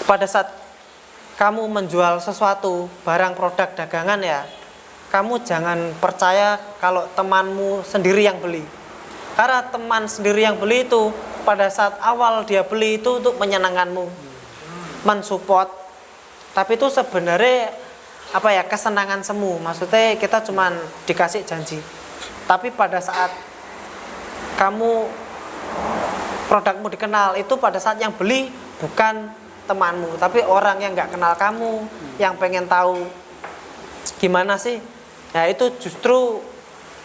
pada saat kamu menjual sesuatu, barang produk dagangan ya, kamu jangan percaya kalau temanmu sendiri yang beli. Karena teman sendiri yang beli itu pada saat awal dia beli itu untuk menyenangkanmu, mensupport. Tapi itu sebenarnya apa ya, kesenangan semu. Maksudnya kita cuman dikasih janji. Tapi pada saat kamu produkmu dikenal, itu pada saat yang beli bukan temanmu, tapi orang yang nggak kenal kamu, yang pengen tahu gimana sih. Nah itu justru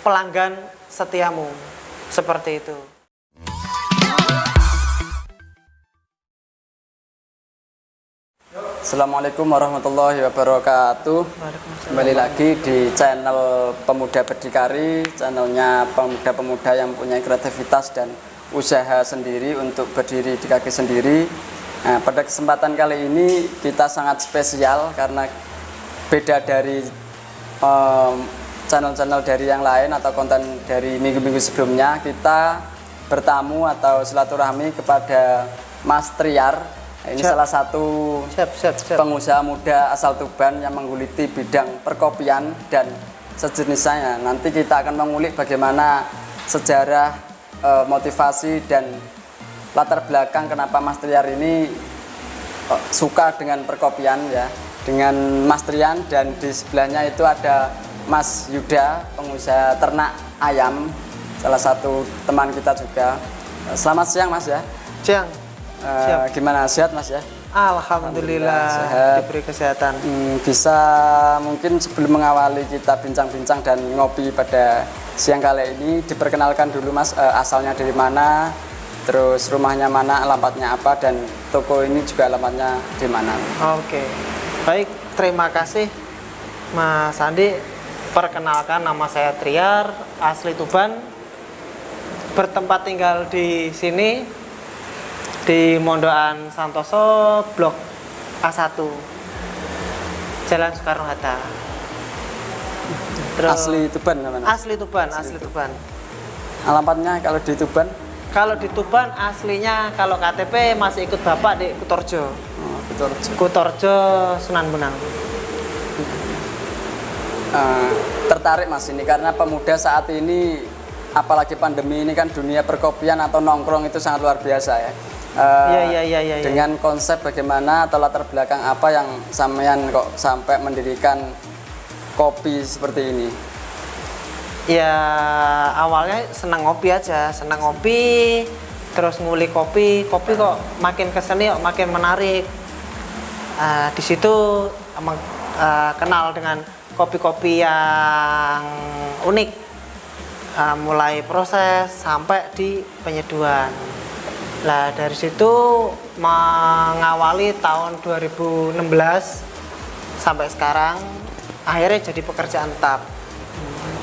pelanggan setiamu. Seperti itu. Assalamualaikum warahmatullahi wabarakatuh. Kembali lagi di channel Pemuda Berdikari, channelnya pemuda-pemuda yang punya kreativitas dan usaha sendiri untuk berdiri di kaki sendiri. Nah, pada kesempatan kali ini kita sangat spesial karena beda dari channel-channel dari yang lain atau konten dari minggu-minggu sebelumnya. Kita bertamu atau silaturahmi kepada Mas Triar. Ini salah satu pengusaha muda asal Tuban yang mengguliti bidang perkopian dan sejenisnya. Nanti kita akan mengulik bagaimana sejarah, motivasi dan latar belakang kenapa Mas Triar ini suka dengan perkopian ya, dengan Mas Trian. Dan di sebelahnya itu ada Mas Yuda, pengusaha ternak ayam, salah satu teman kita juga. Selamat siang Mas ya. Siang. Gimana, sehat Mas ya? Alhamdulillah sehat. Diberi kesehatan. Bisa mungkin sebelum mengawali kita bincang-bincang dan ngopi pada siang kali ini, diperkenalkan dulu Mas, asalnya dari mana, terus rumahnya mana, alamatnya apa, dan toko ini juga alamatnya di mana. Oke, baik, terima kasih Mas Andi. Perkenalkan, nama saya Triar, asli Tuban, bertempat tinggal di sini di Mondokan Santoso, Blok A1, Jalan Soekarno-Hatta. Asli Tuban namanya? Asli Tuban, asli Tuban. Alamatnya kalau di Tuban? Kalau di Tuban aslinya, kalau KTP masih ikut bapak di Kutorjo. Oh, Kutorjo. Kutorjo, Sunan Bonang. Tertarik Mas ini karena pemuda saat ini, apalagi pandemi ini kan, dunia perkopian atau nongkrong itu sangat luar biasa ya. Iya. Dengan konsep bagaimana atau latar belakang apa yang sampean kok sampai mendirikan kopi seperti ini? Ya awalnya senang ngopi aja, senang ngopi, terus ngulik kopi kok makin kesini kok makin menarik. Di situ kenal dengan kopi-kopi yang unik, mulai proses sampai di penyeduhan. Lah dari situ mengawali tahun 2016 sampai sekarang, akhirnya jadi pekerjaan tetap.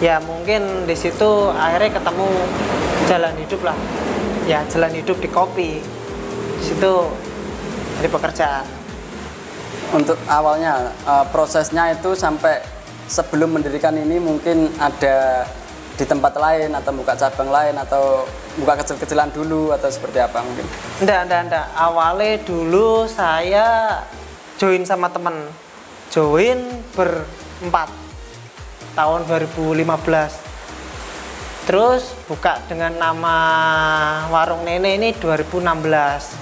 Ya mungkin di situ akhirnya ketemu jalan hidup lah, ya jalan hidup di kopi. Di situ jadi pekerjaan. Untuk awalnya prosesnya itu sampai sebelum mendirikan ini mungkin ada di tempat lain atau buka cabang lain atau buka kecil-kecilan dulu atau seperti apa mungkin? Enggak. Awalnya dulu saya join sama temen, berempat tahun 2015. Terus buka dengan nama Warung Nenek ini 2016.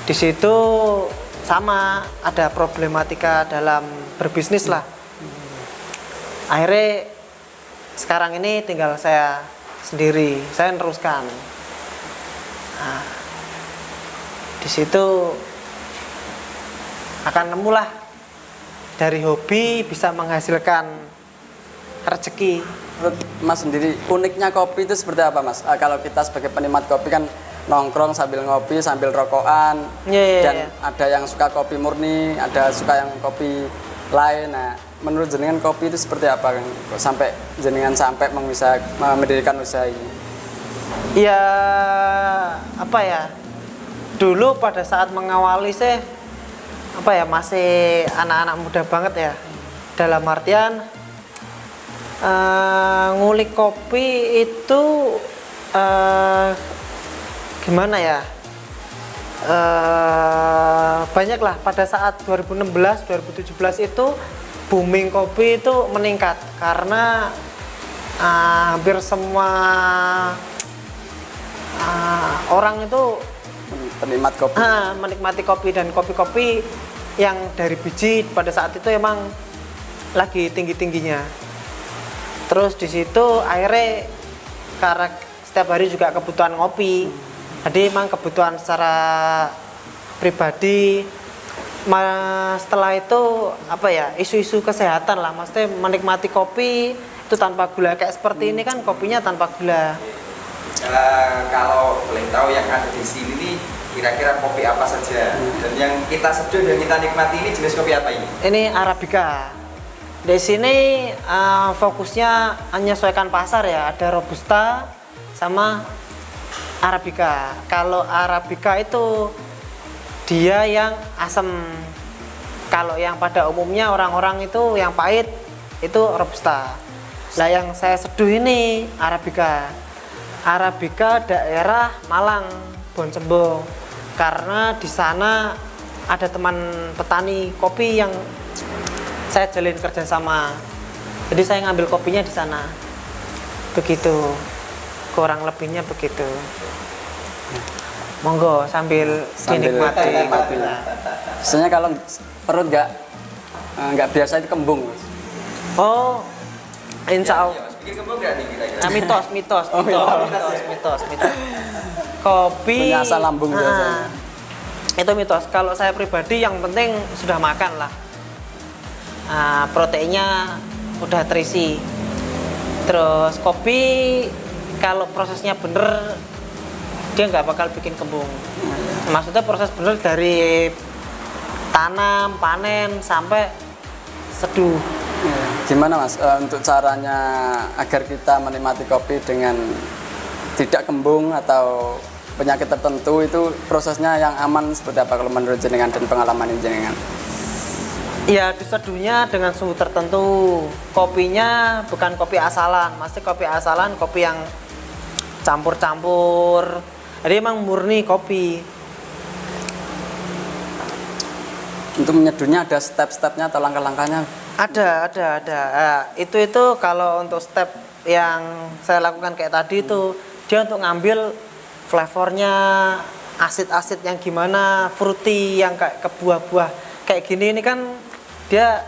Di situ sama ada problematika dalam berbisnis lah. Akhirnya sekarang ini tinggal saya sendiri, saya meneruskan. Nah, di situ akan nemulah dari hobi bisa menghasilkan rezeki. Menurut Mas sendiri, uniknya kopi itu seperti apa Mas? Kalau kita sebagai penikmat kopi kan nongkrong sambil ngopi, sambil rokokan, dan ada yang suka kopi murni, ada suka yang kopi lain. Nah, menurut jenengan kopi itu seperti apa kan? Kok sampai jenengan sampai mendirikan usaha ini? Ya apa ya? Dulu pada saat mengawali saya masih anak-anak muda banget ya. Dalam artian ngulik kopi itu gimana ya? banyak lah pada saat 2016 2017 itu booming kopi itu meningkat karena hampir semua orang itu penikmat kopi menikmati kopi, dan kopi-kopi yang dari biji pada saat itu emang lagi tinggi-tingginya. Terus di situ akhirnya karena setiap hari juga kebutuhan ngopi, jadi emang kebutuhan secara pribadi. Setelah itu apa ya, isu-isu kesehatan lah, maksudnya menikmati kopi itu tanpa gula kayak seperti ini kan, kopinya tanpa gula. Kalau boleh tahu yang ada di sini nih kira-kira kopi apa saja, dan yang kita seduh dan kita nikmati ini jenis kopi apa ini? Ini Arabica. Di sini fokusnya menyesuaikan pasar ya, ada Robusta sama Arabica. Kalau Arabica itu dia yang asam. Kalau yang pada umumnya orang-orang itu yang pahit itu Robusta. Lah yang saya seduh ini Arabica. Arabica daerah Malang, Boncembo. Karena di sana ada teman petani kopi yang saya jalin kerjasama. Jadi saya ngambil kopinya di sana. Begitu. Kurang lebihnya begitu. Monggo sambil dinikmati. Biasanya kalau perut nggak biasa itu kembung, Mas. Oh, insya Allah. Bikin kembang nggak nih kira-kira? Mitos. Kopi. Punya asam lambung biasanya. Itu mitos. Kalau saya pribadi yang penting sudah makan lah. Proteinnya udah terisi. Terus kopi kalau prosesnya bener dia nggak bakal bikin kembung. Maksudnya proses bener dari tanam, panen sampai seduh. Gimana Mas untuk caranya agar kita menikmati kopi dengan tidak kembung atau penyakit tertentu, itu prosesnya yang aman seperti apa kalau menurut jenengan dan pengalaman jenengan? Ya, diseduhnya dengan suhu tertentu. Kopinya bukan kopi asalan. Maksudnya kopi asalan kopi yang campur-campur. Jadi emang murni kopi. Untuk menyeduhnya ada step-stepnya atau langkah-langkahnya? Ada. Itu kalau untuk step yang saya lakukan kayak tadi itu dia untuk ngambil flavornya, asid-asid yang gimana, fruity yang kayak ke buah-buah kayak gini. Ini kan dia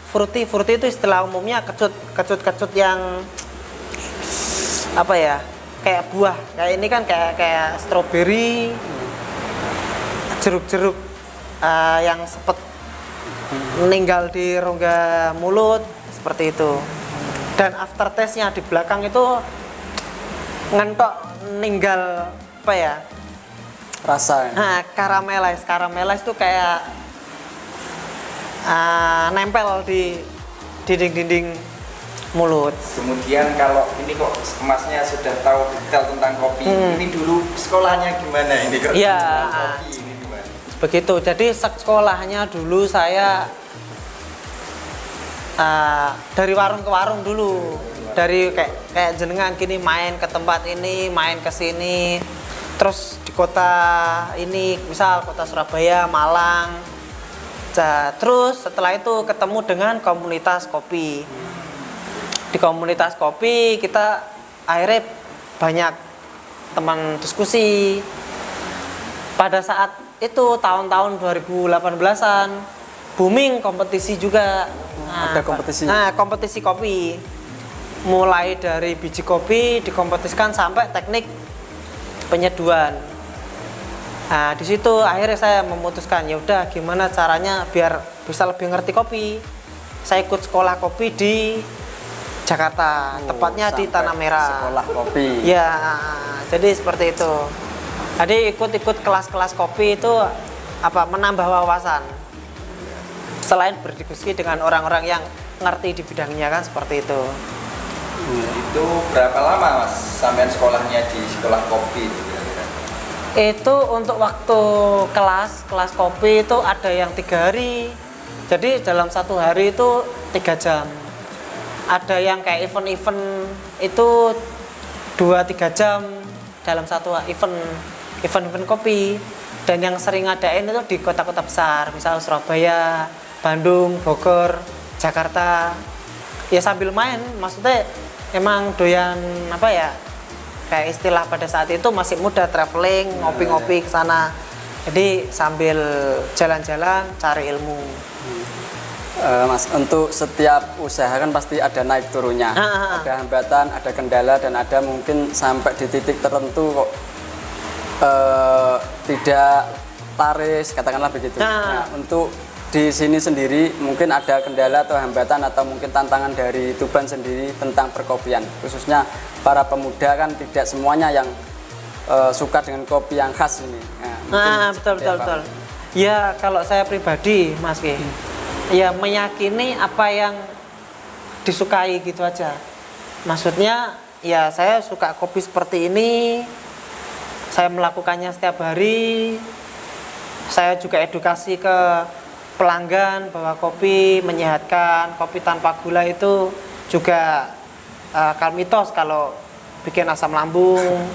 fruity itu istilah umumnya kecut yang apa ya, kayak buah. Kayak ini kan kayak stroberi, jeruk-jeruk yang sepet meninggal di rongga mulut seperti itu. Dan aftertaste-nya di belakang itu ngentok ninggal apa ya? Rasa. Karamelize itu kayak nempel di dinding-dinding mulut. Kemudian kalau ini kok Masnya sudah tahu detail tentang kopi, ini dulu sekolahnya gimana ini kok? Iya. Kopi ini gimana? Begitu. Jadi sekolahnya dulu saya dari warung ke warung dulu. Dari kayak jenengan gini, main ke tempat ini, main ke sini. Terus di kota ini, misal kota Surabaya, Malang. Terus setelah itu ketemu dengan komunitas kopi. Di komunitas kopi kita akhirnya banyak teman diskusi. Pada saat itu tahun-tahun 2018-an booming kompetisi juga. Ada kompetisi. Kompetisi kopi. Mulai dari biji kopi dikompetisikan sampai teknik penyeduhan. Nah, di situ akhirnya saya memutuskan, ya udah gimana caranya biar bisa lebih ngerti kopi. Saya ikut sekolah kopi di Jakarta, tepatnya di Tanah Merah. Sekolah kopi. Ya, jadi seperti itu. Jadi ikut kelas-kelas kopi itu menambah wawasan. Selain berdiskusi dengan orang-orang yang ngerti di bidangnya kan seperti itu. Itu berapa lama Mas sampean sekolahnya di sekolah kopi itu kira-kira? Itu untuk waktu kelas kopi itu ada yang 3 hari. Jadi dalam 1 hari itu 3 jam. Ada yang kayak event itu 2-3 jam dalam satu event kopi. Dan yang sering ngadain itu di kota-kota besar, misal Surabaya, Bandung, Bogor, Jakarta. Ya sambil main, maksudnya emang doyan apa ya? Kayak istilah pada saat itu masih muda, traveling, ngopi-ngopi ke sana. Jadi sambil jalan-jalan cari ilmu. Mas, untuk setiap usaha kan pasti ada naik turunnya, ada hambatan, ada kendala, dan ada mungkin sampai di titik tertentu kok tidak laris, katakanlah begitu. Nah, untuk di sini sendiri mungkin ada kendala atau hambatan atau mungkin tantangan dari Tuban sendiri tentang perkopian, khususnya para pemuda kan tidak semuanya yang suka dengan kopi yang khas ini. Betul. Ya kalau saya pribadi, Mas Ki, ya meyakini apa yang disukai gitu aja. Maksudnya ya saya suka kopi seperti ini, saya melakukannya setiap hari. Saya juga edukasi ke pelanggan bahwa kopi menyehatkan, kopi tanpa gula itu juga mitos kalau bikin asam lambung.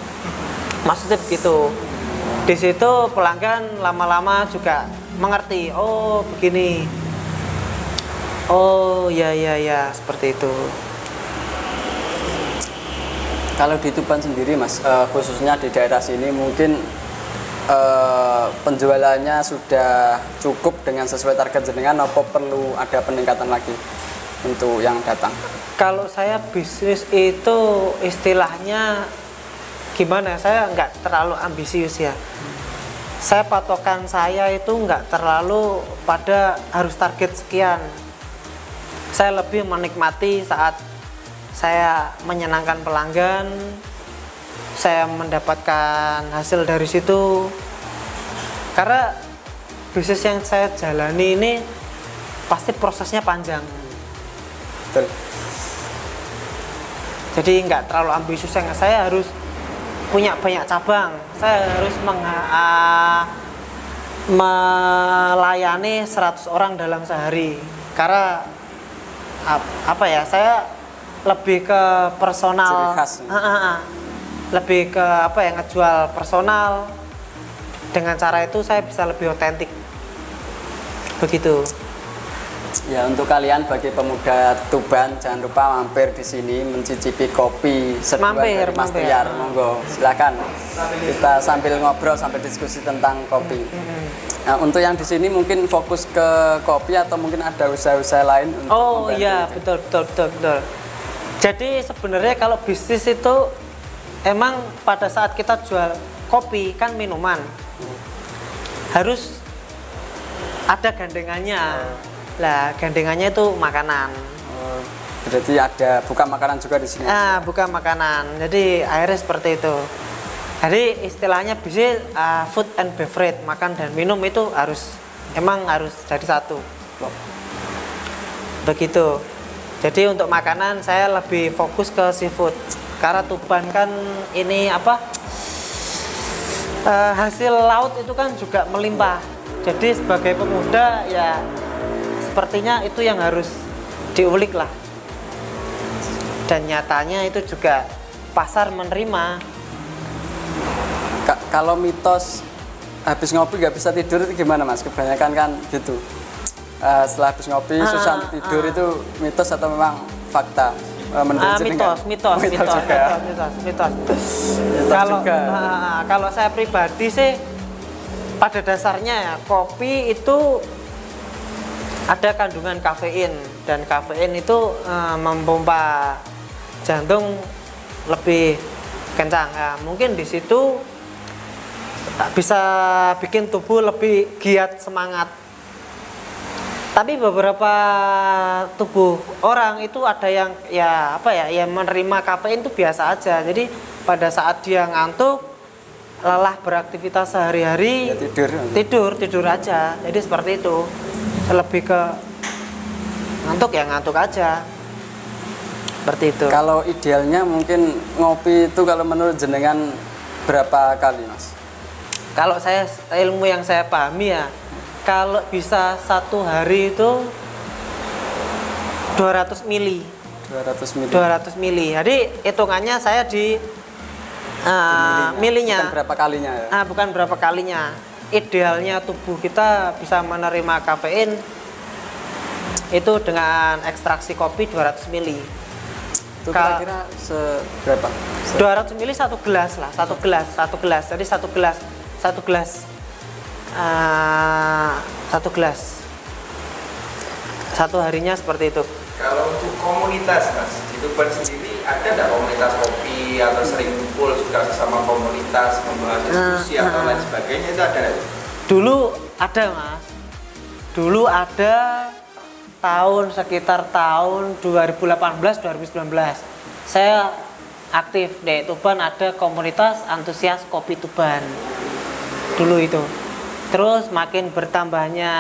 Maksudnya begitu. Di situ pelanggan lama-lama juga mengerti, oh begini. Oh ya seperti itu. Kalau di Tuban sendiri Mas, khususnya di daerah sini mungkin penjualannya sudah cukup dengan sesuai target jenengan, apa perlu ada peningkatan lagi untuk yang datang? Kalau saya bisnis itu istilahnya gimana? Saya nggak terlalu ambisius ya. Saya patokan saya itu nggak terlalu pada harus target sekian. Saya lebih menikmati saat saya menyenangkan pelanggan, saya mendapatkan hasil dari situ. Karena bisnis yang saya jalani ini pasti prosesnya panjang. Betul. Jadi nggak terlalu ambisius, saya harus punya banyak cabang. Saya harus melayani 100 orang dalam sehari. Karena apa ya, saya lebih ke personal, lebih ke apa ya, ngejual personal. Dengan cara itu saya bisa lebih otentik, begitu. Ya, untuk kalian bagi pemuda Tuban jangan lupa mampir di sini mencicipi kopi seduhan dari Mas Triar. Monggo, silakan. Kita sambil ngobrol sambil diskusi tentang kopi. Nah, untuk yang di sini mungkin fokus ke kopi atau mungkin ada usaha-usaha lain untuk Oh iya, betul. Jadi sebenarnya kalau bisnis itu emang pada saat kita jual kopi kan minuman, harus ada gandengannya. Lah, gandengannya itu makanan. Berarti ada buka makanan juga di sini. Buka makanan. Jadi akhirnya seperti itu. Jadi istilahnya bisnis food and beverage, makan dan minum itu emang harus jadi satu. Begitu. Jadi untuk makanan saya lebih fokus ke seafood. Karena Tuban kan ini hasil laut itu kan juga melimpah. Jadi sebagai pemuda ya sepertinya itu yang harus diulik lah. Dan nyatanya itu juga pasar menerima. Kalau mitos habis ngopi nggak bisa tidur itu gimana Mas? Kebanyakan kan gitu. Setelah habis ngopi susah tidur itu mitos atau memang fakta? Mitos. Kalau saya pribadi sih pada dasarnya ya kopi itu ada kandungan kafein, dan kafein itu memompa jantung lebih kencang. Nah, mungkin di situ bisa bikin tubuh lebih giat, semangat. Tapi beberapa tubuh orang itu ada yang yang menerima kafein itu biasa aja. Jadi pada saat dia ngantuk, lelah beraktivitas sehari-hari, ya tidur aja. Jadi seperti itu. Lebih ke ngantuk aja. Seperti itu. Kalau idealnya mungkin ngopi itu kalau menurut jenengan berapa kali Mas? Kalau saya, ilmu yang saya pahami ya, kalau bisa satu hari itu 200 mili. 200 mili. Jadi hitungannya saya di milinya. Bukan berapa kalinya ya? Bukan berapa kalinya. idealnya tubuh kita bisa menerima kafein itu dengan ekstraksi kopi 200 ml. Itu kira-kira seberapa? 200 ml satu gelas lah, satu gelas. Jadi satu gelas satu harinya seperti itu. Kalau untuk komunitas Mas, di Tuban sendiri ada nggak komunitas kopi atau sering kumpul juga sesama komunitas membahas diskusi atau lain sebagainya, itu ada nggak? Dulu ada Mas, dulu ada sekitar tahun 2018-2019 saya aktif di Tuban, ada komunitas antusias kopi Tuban dulu itu. Terus makin bertambahnya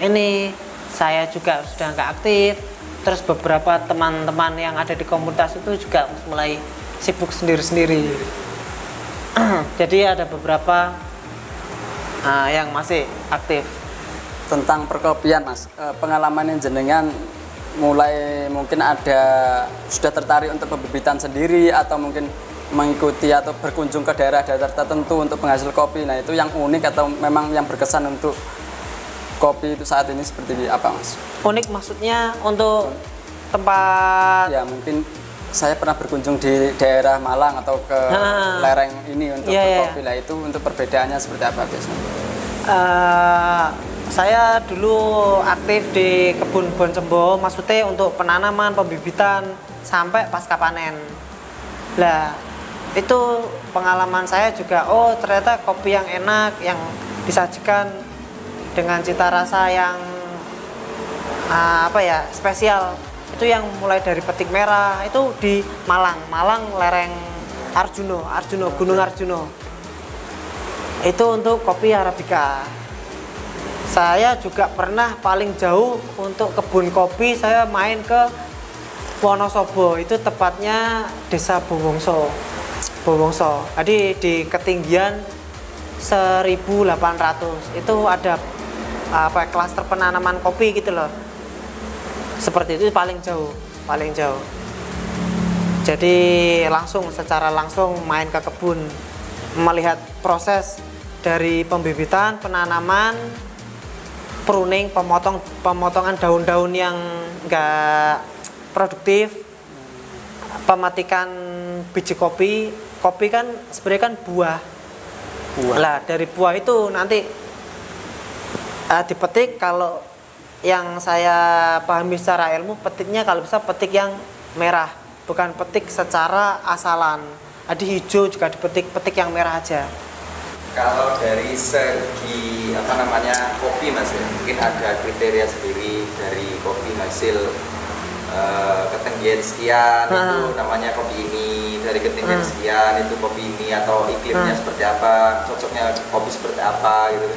ini saya juga sudah nggak aktif, terus beberapa teman-teman yang ada di komunitas itu juga mulai sibuk sendiri-sendiri. Jadi ada beberapa yang masih aktif. Tentang perkopian Mas, pengalaman yang jenengan mulai mungkin sudah tertarik untuk pembibitan sendiri atau mungkin mengikuti atau berkunjung ke daerah-daerah tertentu untuk penghasil kopi. Nah, itu yang unik atau memang yang berkesan untuk kopi itu saat ini seperti apa Mas? Unik maksudnya untuk tempat? Ya mungkin saya pernah berkunjung di daerah Malang atau ke lereng ini untuk berkopi. Lah itu untuk perbedaannya seperti apa biasanya? Saya dulu aktif di kebun Boncembo, maksudnya untuk penanaman, pembibitan sampai pasca panen. Lah itu pengalaman saya juga, oh ternyata kopi yang enak, yang disajikan dengan cita rasa yang spesial. Itu yang mulai dari petik merah, itu di Malang lereng Gunung Arjuno. Itu untuk kopi Arabica. Saya juga pernah paling jauh untuk kebun kopi, saya main ke Wonosobo, itu tepatnya Desa Bowongso. Jadi di ketinggian 1.800 itu ada klaster penanaman kopi gitu loh. Seperti itu paling jauh. Jadi secara langsung main ke kebun, melihat proses dari pembibitan, penanaman, pruning, pemotongan daun-daun yang enggak produktif, pematikan biji kopi. Kopi kan sebenarnya kan buah. Lah dari buah itu nanti dipetik. Kalau yang saya pahami secara ilmu, petiknya kalau bisa petik yang merah, bukan petik secara asalan. Ada hijau juga dipetik, petik yang merah aja. Kalau dari segi kopi Mas ya, mungkin ada kriteria sendiri dari kopi hasil ketinggian sekian itu namanya kopi ini, dari ketinggian sekian itu kopi ini, atau iklimnya seperti apa, cocoknya kopi seperti apa gitu.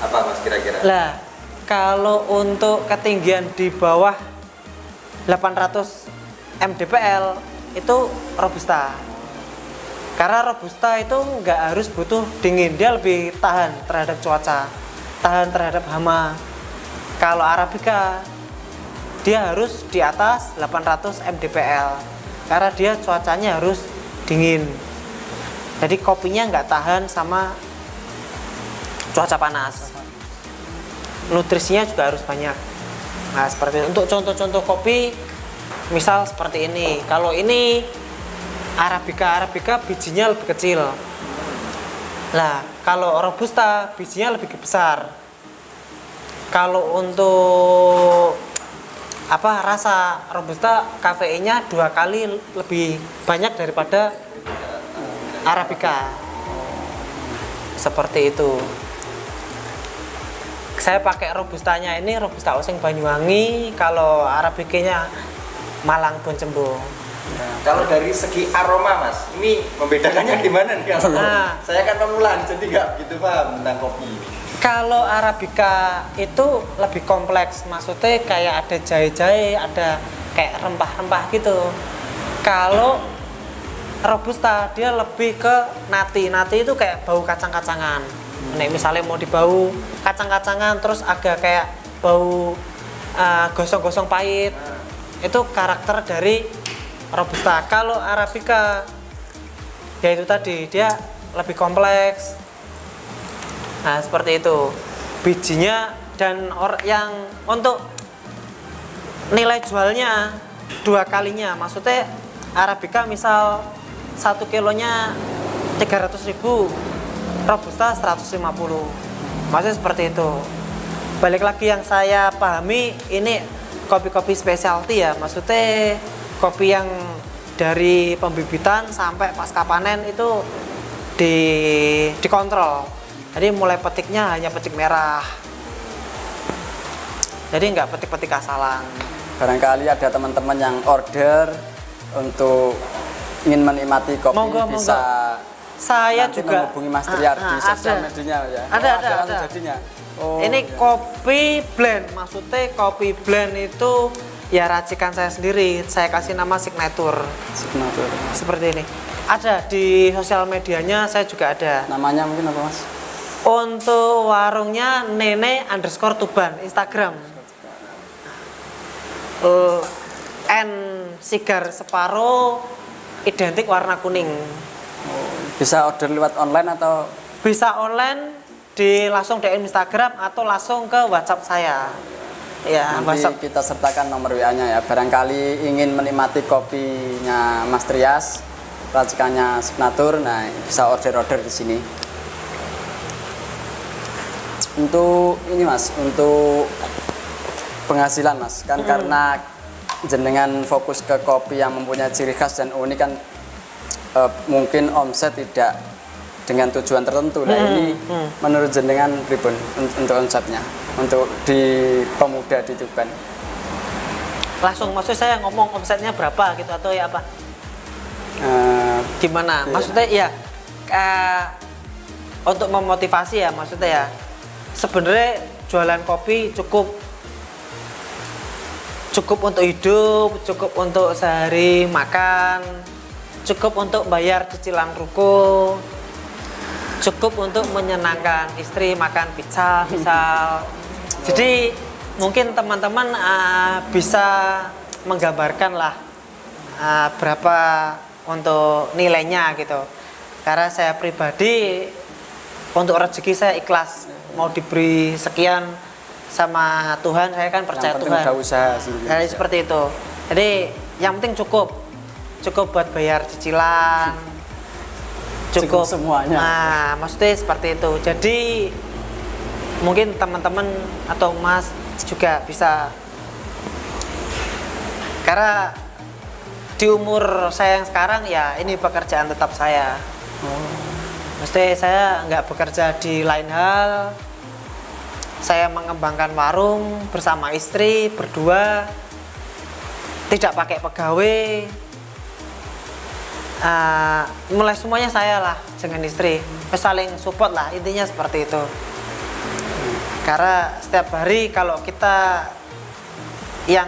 Apa Mas kira-kira? Lah, kalau untuk ketinggian di bawah 800 mdpl itu Robusta. Karena Robusta itu nggak harus butuh dingin, dia lebih tahan terhadap cuaca, tahan terhadap hama. Kalau Arabica dia harus di atas 800 mdpl karena dia cuacanya harus dingin. Jadi kopinya nggak tahan sama cuaca panas. Nutrisinya juga harus banyak. Nah, seperti itu. Untuk contoh-contoh kopi misal seperti ini. Kalau ini Arabica bijinya lebih kecil. Lah, kalau Robusta bijinya lebih besar. Kalau untuk rasa Robusta kafeinnya 2 kali lebih banyak daripada Arabica. Seperti itu. Saya pakai Robustanya ini Robusta Osing Banyuwangi, kalau Arabicanya Malang Boncembo. Kalau dari segi aroma Mas, ini membedakannya gimana nih? Saya kan pemula jadi nggak begitu paham tentang kopi. Kalau Arabica itu lebih kompleks, maksudnya kayak ada jahe-jahe, ada kayak rempah-rempah gitu. Kalau Robusta dia lebih ke nati itu kayak bau kacang-kacangan. Nek misalnya mau dibau kacang-kacangan terus agak kayak bau gosong-gosong pahit, itu karakter dari Robusta. Kalau Arabica ya itu tadi dia lebih kompleks. Nah, seperti itu. Bijinya dan yang untuk nilai jualnya 2 kalinya. Maksudnya Arabica misal 1 kilonya 300.000, Robusta 150. Maksudnya seperti itu. Balik lagi yang saya pahami, ini kopi-kopi specialty ya. Maksudnya kopi yang dari pembibitan sampai pasca panen itu dikontrol. Jadi mulai petiknya hanya petik merah. Jadi nggak petik-petik asalan. Barangkali ada teman-teman yang order untuk ingin menikmati kopi, bisa saya nanti juga menghubungi Mas Triar di sosial medianya ya. Ada. Jadinya. Ini iya. kopi blend, maksudnya kopi blend itu ya racikan saya sendiri. Saya kasih nama signature. Seperti ini. Ada di sosial medianya, saya juga ada. Namanya mungkin apa Mas? Untuk warungnya Nene_Tuban Instagram. N sigar separuh identik warna kuning. Bisa order lewat online atau? Bisa online langsung DM Instagram atau langsung ke WhatsApp saya. Ya, Nanti WhatsApp. kita sertakan nomor WA-nya ya. Barangkali ingin menikmati kopinya Mas Trias, racikannya signature, nah bisa order di sini. Untuk ini Mas, untuk penghasilan Mas, kan karena jenengan fokus ke kopi yang mempunyai ciri khas dan unik kan, mungkin omset tidak dengan tujuan tertentu. Nah ini menurut jenengan pripun untuk omsetnya untuk di pemuda di Tuban? Langsung maksud saya ngomong omsetnya berapa gitu atau ya apa? Gimana? Iya. Maksudnya ya untuk memotivasi ya maksudnya ya. Sebenarnya jualan kopi cukup untuk hidup, cukup untuk sehari makan, cukup untuk bayar cicilan ruko, cukup untuk menyenangkan istri makan pizza misal. Jadi mungkin teman-teman bisa menggambarkan lah berapa untuk nilainya gitu. Karena saya pribadi untuk rezeki saya ikhlas, mau diberi sekian sama Tuhan, saya kan percaya Yang penting Tuhan. udah usaha sendiri. Jadi seperti itu. Jadi yang penting cukup buat bayar cicilan, cukup semuanya. Nah, maksudnya seperti itu. Jadi mungkin teman-teman atau Mas juga bisa, karena di umur saya yang sekarang ya ini pekerjaan tetap saya. Mesti saya nggak bekerja di lain hal. Saya mengembangkan warung bersama istri berdua, tidak pakai pegawai. Mulai semuanya saya lah dengan istri, saling support lah, intinya seperti itu. Karena setiap hari kalau kita yang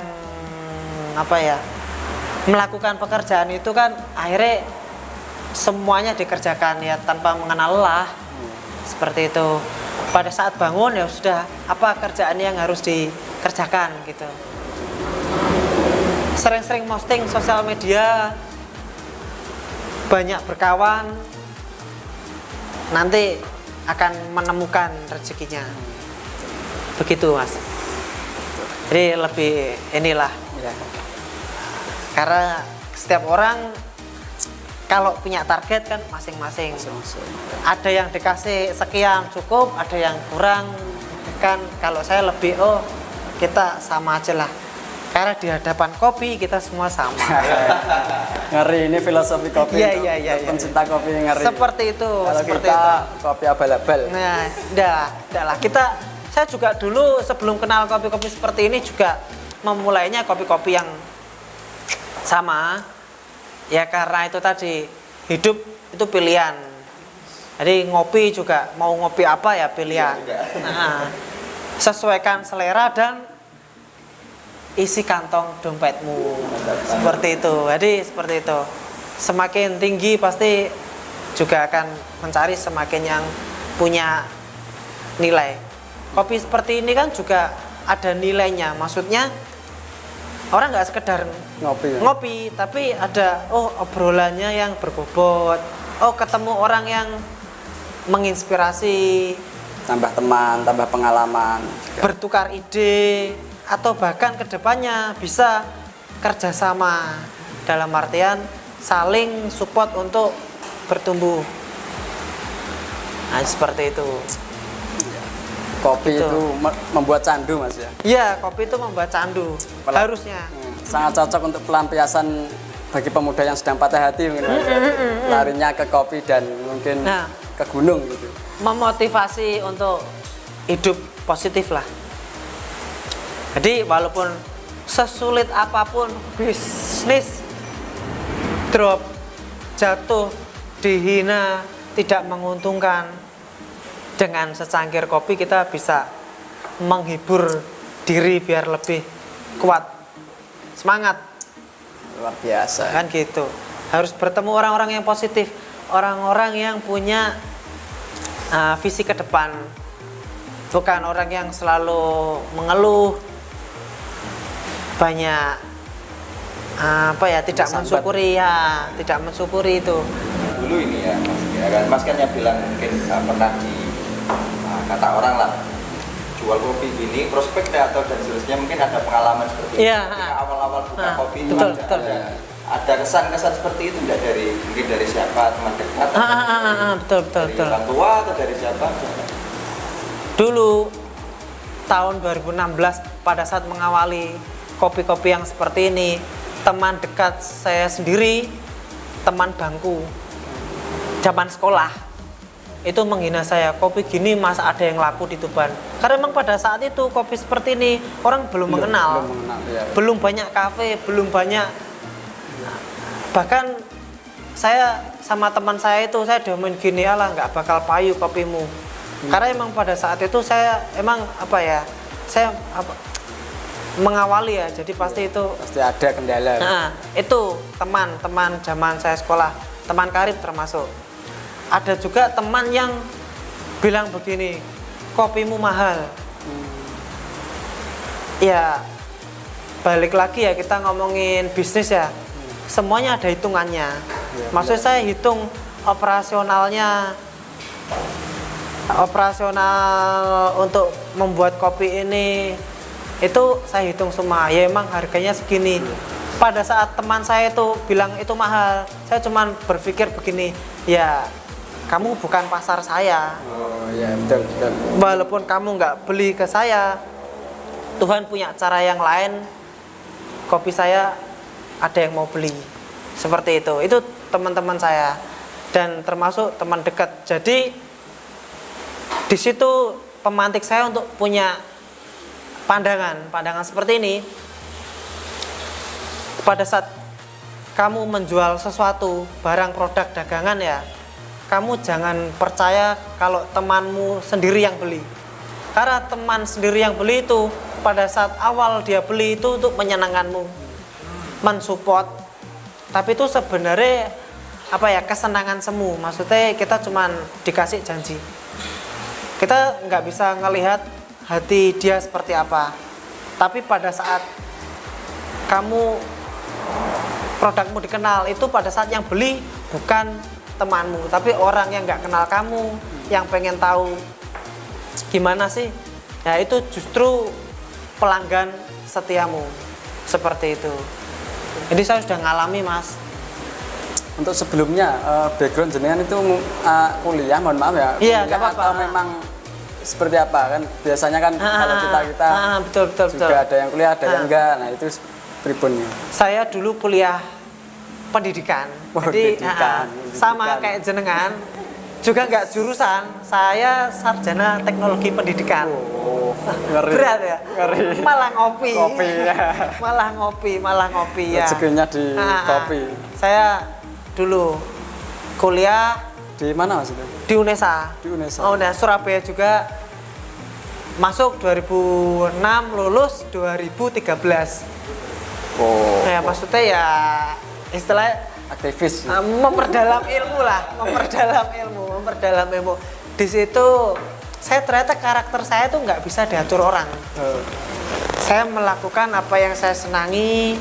melakukan pekerjaan itu kan akhirnya semuanya dikerjakan ya tanpa mengenal lelah. Seperti itu. Pada saat bangun ya sudah apa kerjaan yang harus dikerjakan gitu. Sering-sering posting sosial media, banyak berkawan, nanti akan menemukan rezekinya. Begitu Mas. Jadi lebih inilah ya. Karena setiap orang kalau punya target kan masing-masing. Ada yang dikasih sekian cukup, ada yang kurang. Kan kalau saya lebih kita sama aja lah. Karena di hadapan kopi kita semua sama. Ngeri, ini filosofi kopi. Iya. Pencinta kopi yang ngeri. Seperti itu. Kalau seperti kita itu. kopi abal-abal. Nah, udah lah. Saya juga dulu sebelum kenal kopi-kopi seperti ini juga memulainya kopi-kopi yang sama. Ya karena itu tadi, hidup itu pilihan. Jadi ngopi juga mau ngopi apa ya pilihan. Nah, sesuaikan selera dan isi kantong dompetmu. Seperti itu. Jadi seperti itu. Semakin tinggi pasti juga akan mencari semakin yang punya nilai. Kopi seperti ini kan juga ada nilainya. Maksudnya orang nggak sekedar ngopi, tapi ada obrolannya yang berbobot. Ketemu orang yang menginspirasi. tambah teman, tambah pengalaman juga. bertukar ide, atau bahkan kedepannya bisa kerjasama dalam artian saling support untuk bertumbuh. Nah, seperti itu. Kopi Gitu. itu membuat candu Mas ya. Iya, kopi itu membuat candu. Harusnya. Sangat cocok untuk pelampiasan bagi pemuda yang sedang patah hati mungkin Mas. Larinya ke kopi dan mungkin Nah. ke gunung gitu. Memotivasi untuk hidup positif lah. Jadi walaupun sesulit apapun bisnis, drop, jatuh, dihina, tidak menguntungkan, dengan secangkir kopi kita bisa menghibur diri biar lebih kuat, semangat. Luar biasa. Kan gitu. Harus bertemu orang-orang yang positif, orang-orang yang punya visi ke depan, bukan orang yang selalu mengeluh, banyak tidak Sambat. mensyukuri, ya tidak mensyukuri itu. Dulu ini ya Mas, ya kan Mas kan yang bilang mungkin pernah di kata orang lah jual kopi gini prospeknya atau dan seterusnya, mungkin ada pengalaman seperti itu. Iya, Ketika awal-awal buka kopi itu betul, ada, betul. ada kesan-kesan seperti itu enggak dari mungkin dari siapa, teman dekat atau Betul dari orang tua atau dari siapa? Dulu tahun 2016 pada saat mengawali kopi-kopi yang seperti ini, teman dekat saya sendiri, teman bangku zaman sekolah itu menghina saya, kopi gini masa ada yang laku di Tuban. Karena memang pada saat itu kopi seperti ini orang belum mengenal, Ya. belum banyak kafe, belum banyak. Bahkan saya sama teman saya itu saya diomelin gini, alah nggak bakal payu kopimu. Karena emang pada saat itu saya emang saya mengawali ya, jadi pasti itu Pasti ada kendala. nah, itu teman-teman zaman saya sekolah, teman karib termasuk. Ada juga teman yang bilang begini, kopimu mahal. Ya, balik lagi ya, kita ngomongin bisnis ya. Semuanya ada hitungannya. Maksud saya hitung operasionalnya. Operasional untuk membuat kopi ini itu saya hitung semua. Ya emang harganya segini. Pada saat teman saya itu bilang itu mahal, saya cuman berpikir begini, ya kamu bukan pasar saya. Oh ya, betul, betul. Walaupun kamu nggak beli ke saya, Tuhan punya cara yang lain. Kopi saya ada yang mau beli. Seperti itu. Itu teman-teman saya dan termasuk teman dekat. Jadi di situ pemantik saya untuk punya pandangan seperti ini. Pada saat kamu menjual sesuatu, barang produk dagangan ya, kamu jangan percaya kalau temanmu sendiri yang beli. Karena teman sendiri yang beli itu pada saat awal dia beli itu untuk menyenangkanmu, mensupport. Tapi itu sebenarnya kesenangan semu. Maksudnya kita cuman dikasih janji. Kita nggak bisa ngelihat hati dia seperti apa. Tapi pada saat kamu produkmu dikenal, itu pada saat yang beli bukan temanmu, tapi orang yang nggak kenal kamu, yang pengen tahu gimana sih, ya itu justru pelanggan setiamu, seperti itu. Jadi saya sudah ngalami Mas. Untuk sebelumnya background jenengan itu kuliah, mohon maaf ya. Iya, kuliah nggak apa-apa. atau memang seperti apa kan? Biasanya kan kalau kita betul. juga ada yang kuliah, ada yang enggak. Nah itu pripun. Saya dulu kuliah pendidikan. Jadi Pendidikan. sama kayak jenengan, juga nggak jurusan. Saya sarjana teknologi pendidikan. Oh, ngeri. Berat ya? Ngeri. Malah ngopi. Kopi ya. malah ngopi ya. Rezekinya di kopi. Saya dulu kuliah Di mana Mas itu? di UNESA. Di UNESA. Oh, nah, Surabaya juga. Masuk 2006, lulus 2013. Oh. Ya, maksudnya ya istilahnya Aktivis. memperdalam ilmu lah, memperdalam ilmu. Di situ saya ternyata karakter saya tuh nggak bisa diatur orang. Saya melakukan apa yang saya senangi.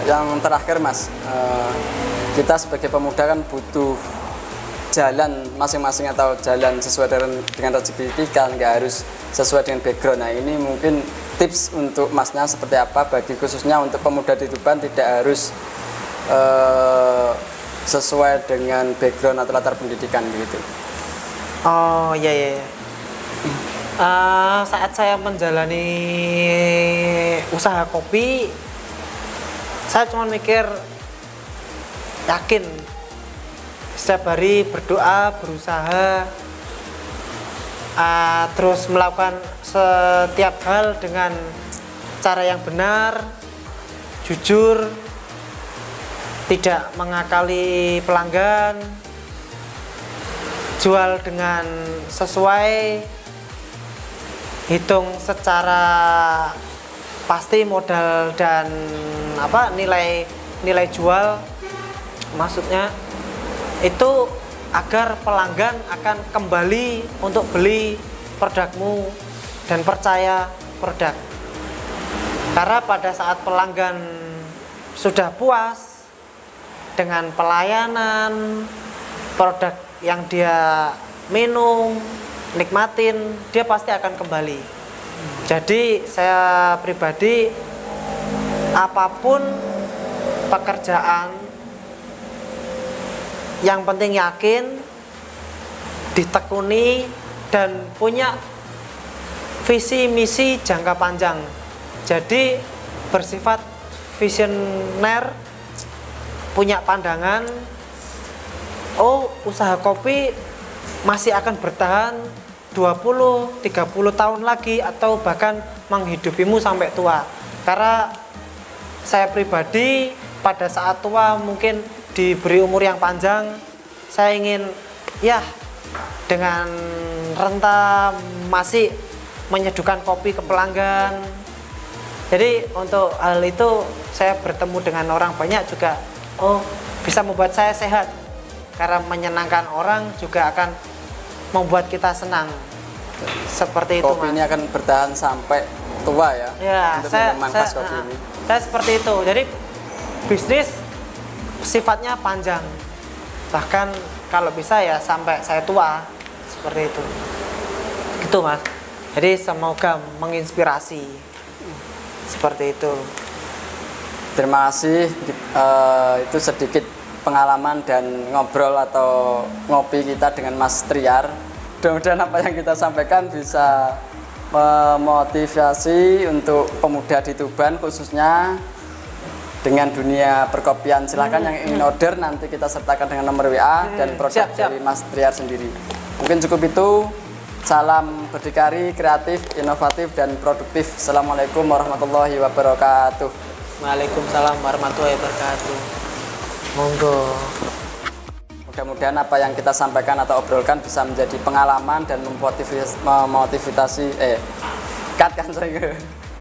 Yang terakhir Mas, kita sebagai pemuda kan butuh jalan masing-masing atau jalan sesuai dengan rezeki kita, nggak harus sesuai dengan background. Nah ini mungkin tips untuk masnya seperti apa bagi khususnya untuk pemuda di Tuban, tidak harus sesuai dengan background atau latar pendidikan gitu. Oh iya iya. Saat saya menjalani usaha kopi, saya cuma mikir, yakin setiap hari berdoa, berusaha, terus melakukan setiap hal dengan cara yang benar, jujur, tidak mengakali pelanggan, jual dengan sesuai, hitung secara pasti modal dan nilai jual, maksudnya itu agar pelanggan akan kembali untuk beli produkmu dan percaya produk. Karena pada saat pelanggan sudah puas dengan pelayanan, produk yang dia minum, nikmatin, dia pasti akan kembali. Jadi saya pribadi, apapun pekerjaan, yang penting yakin, ditekuni, dan punya visi misi jangka panjang. Jadi bersifat visioner, punya pandangan, oh usaha kopi masih akan bertahan 20-30 tahun lagi atau bahkan menghidupimu sampai tua. Karena saya pribadi pada saat tua mungkin diberi umur yang panjang, saya ingin ya dengan renta masih menyeduhkan kopi ke pelanggan. Jadi untuk hal itu saya bertemu dengan orang banyak juga, oh bisa membuat saya sehat, karena menyenangkan orang juga akan membuat kita senang. Seperti itu, kopi ini akan bertahan sampai tua ya, untuk memangkas kopi ini. Saya seperti itu. Jadi bisnis sifatnya panjang, bahkan kalau bisa ya sampai saya tua, seperti itu. Gitu Mas. Jadi semoga menginspirasi, seperti itu. Terima kasih. Itu sedikit pengalaman dan ngobrol atau ngopi kita dengan Mas Triar. Mudah-mudahan apa yang kita sampaikan bisa memotivasi untuk pemuda di Tuban khususnya dengan dunia perkopian. Silahkan yang ingin order nanti kita sertakan dengan nomor WA dan produk dari Mas Triar sendiri. Mungkin cukup itu. Salam berdikari, kreatif, inovatif, dan produktif. Assalamualaikum warahmatullahi wabarakatuh. Waalaikumsalam warahmatullahi wabarakatuh. Monggo. Mudah-mudahan apa yang kita sampaikan atau obrolkan bisa menjadi pengalaman dan memotivasi cut kan saya.